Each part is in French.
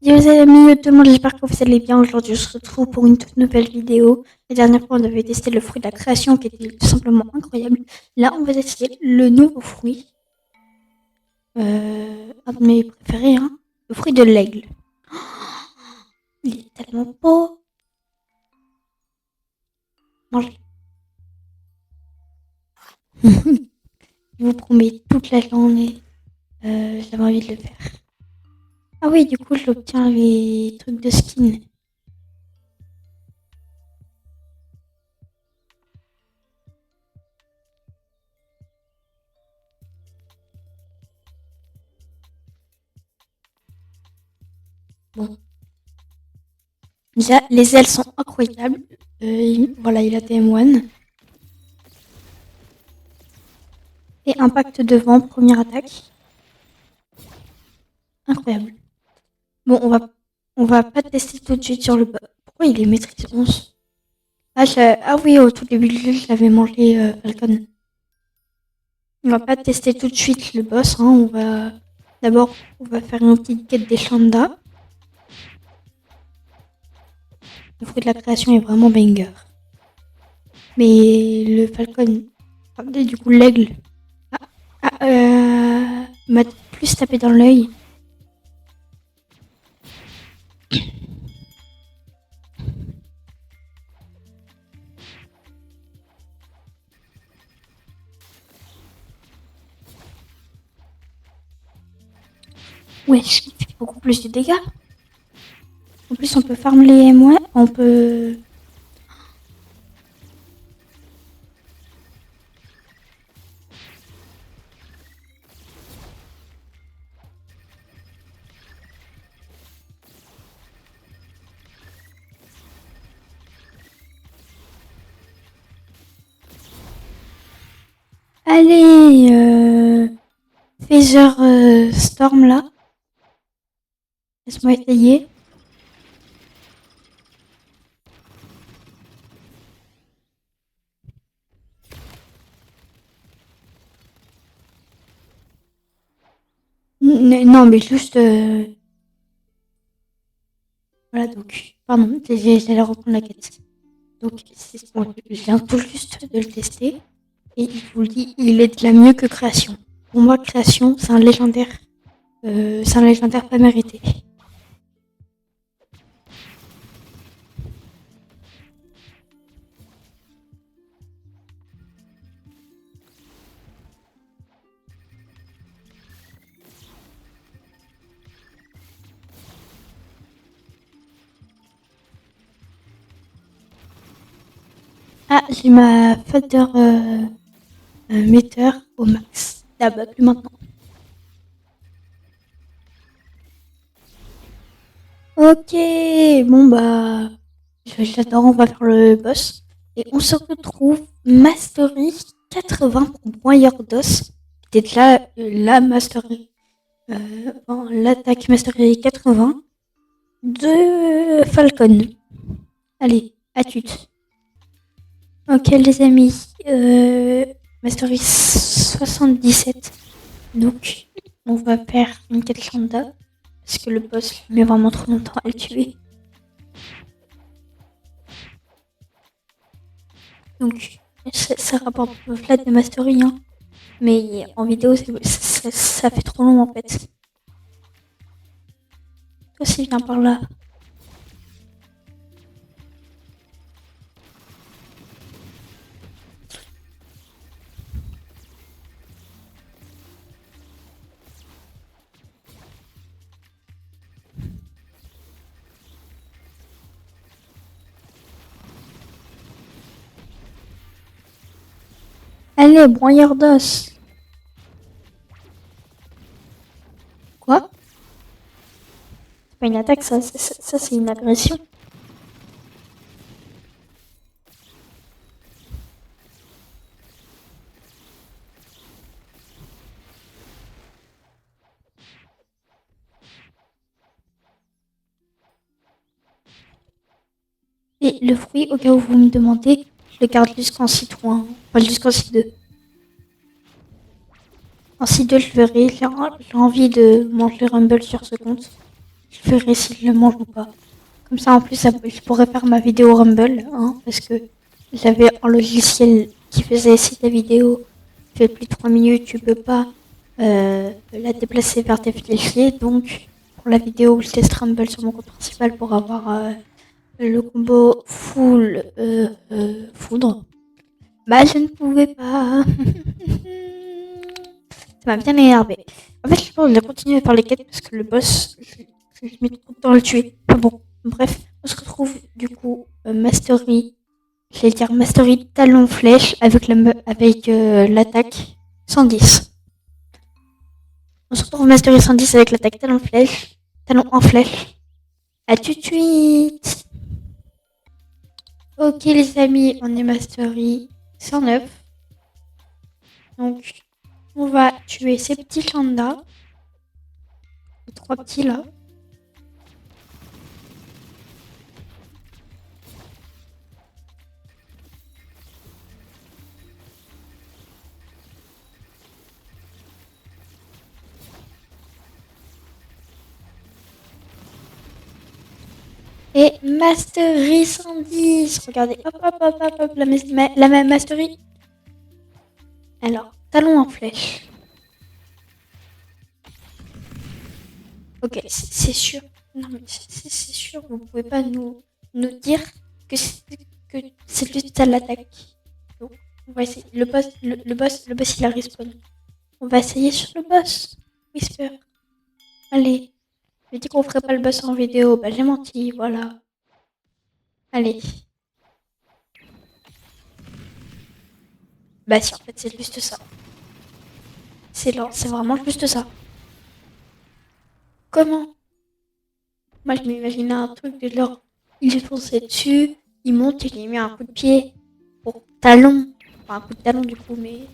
Yo les amis, tout le monde, j'espère que vous allez bien. Aujourd'hui, on se retrouve pour une toute nouvelle vidéo. La dernière fois, on avait testé le fruit de la création qui était tout simplement incroyable. Là, on va tester le nouveau fruit. Un de mes préférés, hein. Le fruit de l'aigle. Il est tellement beau. Mangez. Je vous promets toute la journée. J'avais envie de le faire. Ah oui, du coup, j'obtiens les trucs de skin. Bon. Déjà, les ailes sont incroyables. Voilà, il a TM1. Et impact de vent, première attaque. Incroyable. Bon, on va pas tester tout de suite sur le boss. Pourquoi il est maîtrise 11? Ah oui, au tout début du jeu, je l'avais mangé Falcon. On va pas tester tout de suite le boss. Hein. D'abord, on va faire une petite quête des Shanda. Le fruit de la création est vraiment banger. Mais le Falcon, du coup l'aigle, m'a plus tapé dans l'œil. Wesh, il fait beaucoup plus de dégâts. En plus, on peut farm les M1, on peut... Allez, Phaser Storm là. Laisse-moi essayer. Non, mais juste... Voilà, donc... Pardon, j'allais reprendre la quête. Donc, bon, je viens tout juste de le tester. Et je vous le dis, il est de la mieux que création. Pour moi, création, c'est un légendaire. C'est un légendaire pas mérité. Ah, j'ai ma Feather Meter au max. Ah bah, plus maintenant. Ok, bon bah... J'adore, on va faire le boss. Et on se retrouve Mastery 80 pour broyeur d'os. C'était là la Mastery. L'attaque Mastery 80 de Falcon. Allez, à tute. Ok les amis. Mastery 77. Donc, on va faire une quête lambda. Parce que le boss met vraiment trop longtemps à le tuer. Donc, ça rapporte flat de Mastery. Hein. Mais en vidéo, ça fait trop long en fait. Toi aussi, viens par là. Allez, broyeur d'os. Quoi? C'est pas une attaque, ça c'est une agression. Et le fruit, au cas où vous me demandez, je le garde jusqu'en C3, enfin jusqu'en C2. En C2, je verrai, j'ai envie de manger Rumble sur ce compte. Je verrai s'il le mange ou pas. Comme ça, en plus, je pourrais faire ma vidéo Rumble, hein, parce que j'avais un logiciel qui faisait si ta vidéo fait plus de 3 minutes, tu peux pas la déplacer vers tes fichiers. Donc, pour la vidéo, je teste Rumble sur mon compte principal pour avoir le combo full foudre. Bah, je ne pouvais pas. Ça m'a bien énervé. En fait, je pense que je vais continuer à faire les quêtes parce que le boss, je mets trop de temps à le tuer. Enfin bon, bref, on se retrouve du coup Mastery. Je vais dire Mastery talon flèche avec l'attaque 110. On se retrouve Mastery 110 avec l'attaque talon en flèche. À tout de suite. Ok les amis, on est Mastery 109. Donc, on va tuer ces petits chandas. Les 3 petits là. Et Mastery 110. Regardez, hop, la même Mastery. Alors, talon en flèche. Ok, c'est sûr. Non, mais c'est sûr, vous pouvez pas nous dire que c'est juste ça l'attaque. Donc, on va essayer. Le boss, il a respawn. On va essayer sur le boss. Whisper. Allez. J'ai dit qu'on ferait pas le boss en vidéo. Bah, j'ai menti, voilà. Allez. Bah, si, en fait, c'est juste ça. C'est vraiment juste ça. Comment? Moi, je m'imaginais un truc de genre, il est foncé dessus, il monte, il lui met un coup de pied pour talon. Enfin, un coup de talon du coup, mais.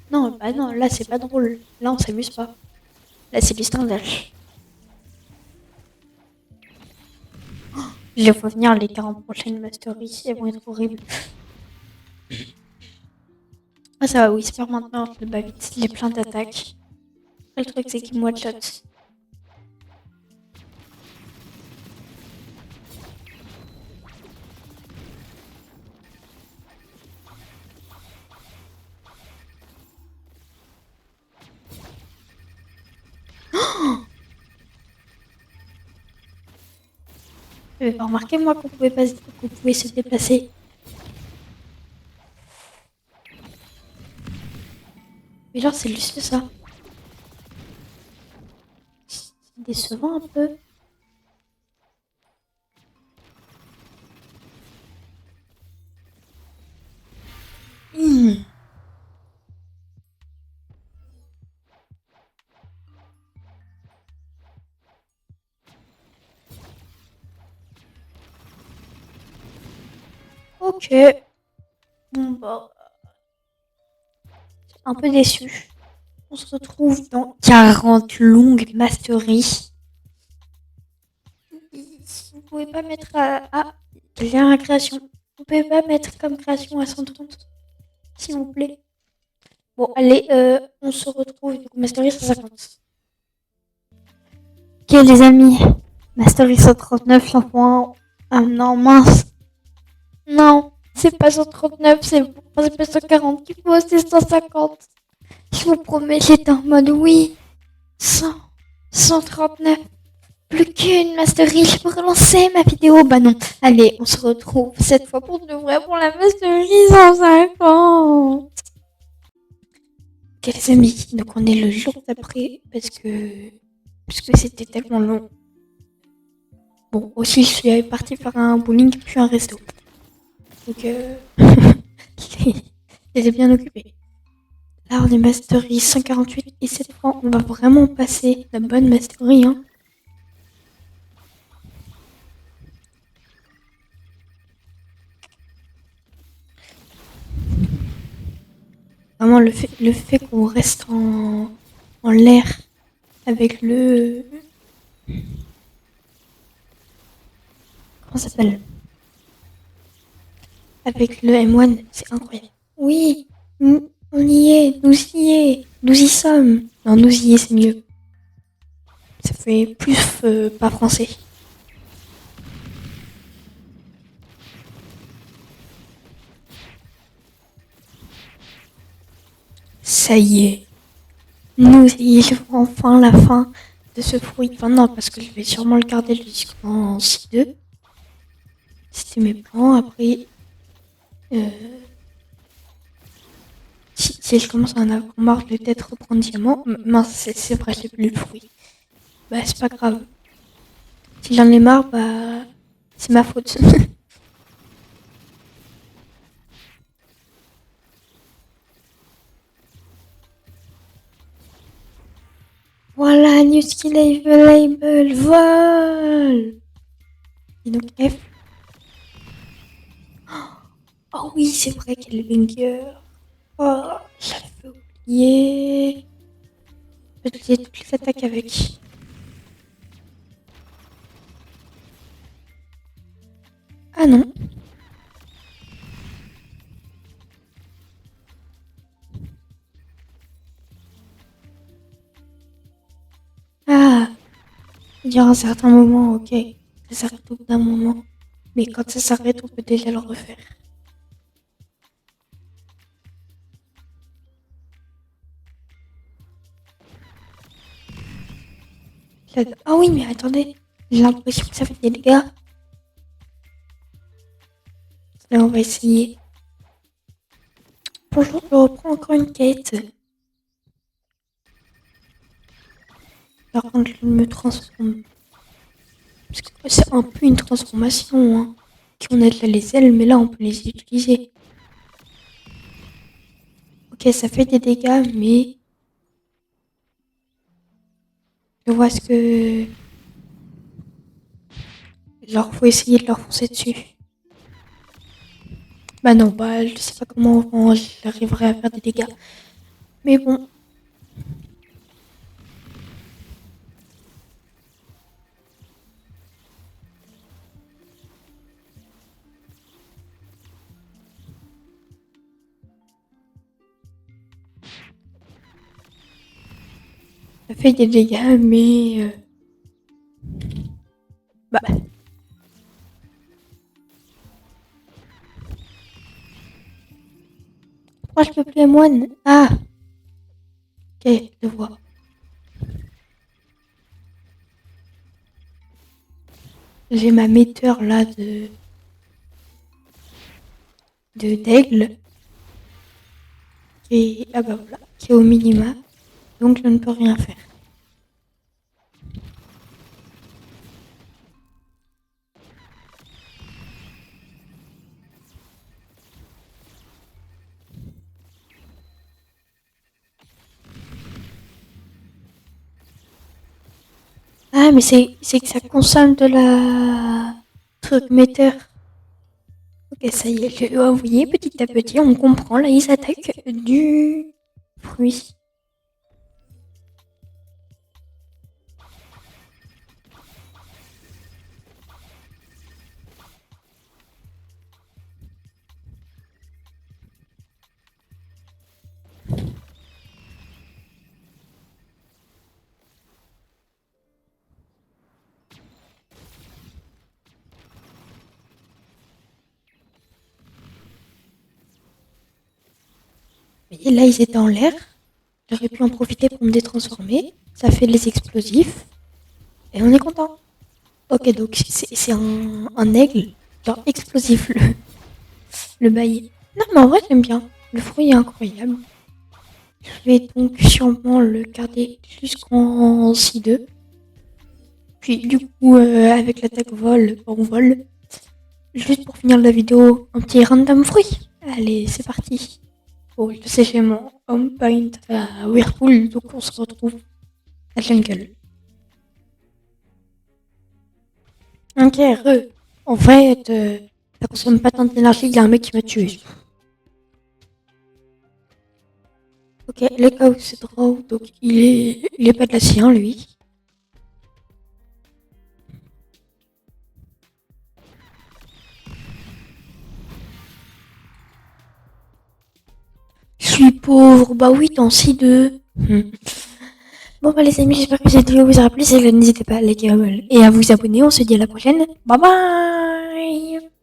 Non, bah non, là c'est pas drôle. Là on s'amuse pas. Là c'est du standage. Je vois venir les 40 prochaines Mastery, elles vont être horribles. Ah ça va, oui, c'est maintenant, je le bats vite. Il est plein d'attaques. Le truc c'est qu'il me one-shot. J'avais pas remarqué moi qu'on pouvait se déplacer. Mais genre c'est juste ça. C'est décevant un peu. Ok. Bon bah, un peu déçu. On se retrouve dans 40 longues masteries. Vous pouvez pas mettre à... Ah, il y a une création. Vous pouvez pas mettre comme création à 130, s'il vous plaît. Bon, allez, on se retrouve du coup mastery 150. Ok les amis, mastery 139, shampoing. Ah non, mince. Non, c'est pas 139, c'est pas 140 qu'il faut, c'est 150. Je vous promets, j'étais en mode oui. 100, 139. Plus qu'une mastery, je peux relancer ma vidéo. Bah non. Allez, on se retrouve cette fois pour de vrai pour la mastery 150. Ok les amis, donc on est le jour d'après parce que c'était tellement long. Bon, aussi je suis partie faire un bowling puis un resto. Donc j'étais bien occupée. Là on est mastery 148 et cette fois on va vraiment passer la bonne mastery hein. Vraiment le fait qu'on reste en l'air avec le... Comment ça s'appelle? Avec le M1, c'est incroyable. Oui, On y est, nous y sommes. Non, nous y est, c'est mieux. Ça fait plus pas français. Ça y est. Nous y livrons enfin la fin de ce fruit. Enfin non, parce que je vais sûrement le garder jusqu'en C2. C'était mes plans. Après, si je commence à en avoir marre de peut-être reprendre diamant, mince, c'est vrai, j'ai plus le fruit. Bah, c'est pas grave. Si j'en ai marre, bah, c'est ma faute. Voilà, new skill available, vol. Et donc F. Oh oui, c'est vrai qu'elle est banger. Oh, j'avais oublié. Je vais utiliser toutes les attaques avec. Ah non. Ah, il y a un certain moment, ok. Ça s'arrête au bout d'un moment. Mais quand ça s'arrête, on peut déjà le refaire. Ah oui, mais attendez. J'ai l'impression que ça fait des dégâts. Là, on va essayer. Bonjour, je reprends encore une quête. Par contre, je me transforme. Parce que c'est un peu une transformation. Hein. On a déjà les ailes, mais là, on peut les utiliser. Ok, ça fait des dégâts, mais je vois ce que... Genre, faut essayer de leur foncer dessus. Bah non, bah je sais pas comment j'arriverai à faire des dégâts. Mais bon. Ça fait des dégâts, mais... Bah... Pourquoi je peux plus les moines? Ah. Ok, je vois. J'ai ma metteur là d'aigle. Et ah bah voilà, qui est au minima. Donc je ne peux rien faire. Ah, mais c'est que ça consomme de la... truc metteur. Ok, ça y est, je vais envoyer petit à petit, on comprend, là, ils attaquent du fruit. Et là, ils étaient en l'air. J'aurais pu en profiter pour me détransformer. Ça fait les explosifs. Et on est content. Ok, donc c'est un aigle. Genre explosif, le bail. Non, mais en vrai, j'aime bien. Le fruit est incroyable. Je vais donc sûrement le garder jusqu'en C2. Puis du coup, avec l'attaque vol, on vole. Juste pour finir la vidéo, un petit random fruit. Allez, c'est parti. Bon, je sais, j'ai mon home point à Whirlpool, donc on se retrouve à Jungle. Ok, en fait, ça consomme pas tant d'énergie, il y a un mec qui m'a tué. Ok, le chaos c'est draw, donc il est pas de la sien, lui. Je suis pauvre, bah oui, t'en sais deux. Bon, bah les amis, j'espère que cette vidéo vous aura plu. Si c'est le cas, n'hésitez pas à liker et à vous abonner. On se dit à la prochaine. Bye bye.